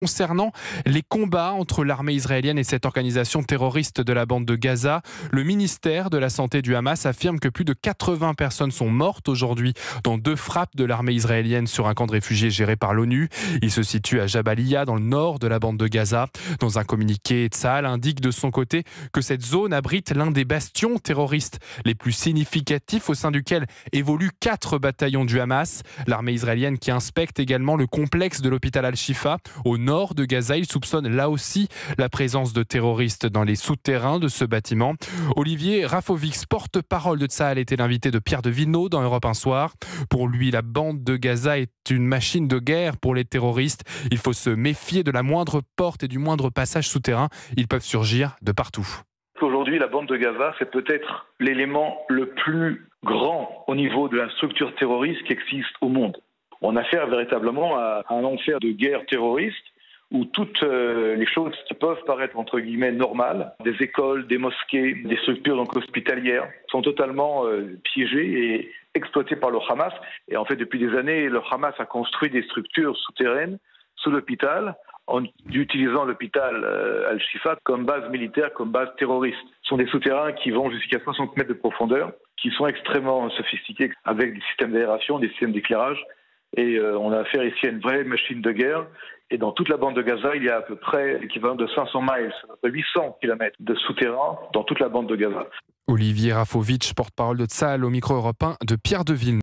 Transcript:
Concernant les combats entre l'armée israélienne et cette organisation terroriste de la bande de Gaza, le ministère de la Santé du Hamas affirme que plus de 80 personnes sont mortes aujourd'hui dans 2 frappes de l'armée israélienne sur un camp de réfugiés géré par l'ONU. Il se situe à Jabalia, dans le nord de la bande de Gaza. Dans un communiqué, Tsahal indique de son côté que cette zone abrite l'un des bastions terroristes les plus significatifs au sein duquel évoluent 4 bataillons du Hamas. L'armée israélienne qui inspecte également le complexe de l'hôpital Al-Shifa au nord de Gaza. Il soupçonne là aussi la présence de terroristes dans les souterrains de ce bâtiment. Olivier Rafovix, porte-parole de Tsahal, était l'invité de Pierre de Villeneuve dans Europe 1 Soir. Pour lui, la bande de Gaza est une machine de guerre pour les terroristes. Il faut se méfier de la moindre porte et du moindre passage souterrain. Ils peuvent surgir de partout. Aujourd'hui, la bande de Gaza, c'est peut-être l'élément le plus grand au niveau de la structure terroriste qui existe au monde. On a affaire véritablement à un enfer de guerre terroriste où toutes les choses qui peuvent paraître entre guillemets normales, des écoles, des mosquées, des structures donc hospitalières, sont totalement piégées et exploitées par le Hamas. Et en fait, depuis des années, le Hamas a construit des structures souterraines sous l'hôpital, en utilisant l'hôpital Al-Shifa comme base militaire, comme base terroriste. Ce sont des souterrains qui vont jusqu'à 60 mètres de profondeur, qui sont extrêmement sophistiqués, avec des systèmes d'aération, des systèmes d'éclairage. Et on a affaire ici à une vraie machine de guerre. Et dans toute la bande de Gaza, il y a à peu près l'équivalent de 500 miles, à peu près 800 km de souterrains dans toute la bande de Gaza. Olivier Rafovitch, porte-parole de Tsahal, au micro européen de Pierre de Villeneuve.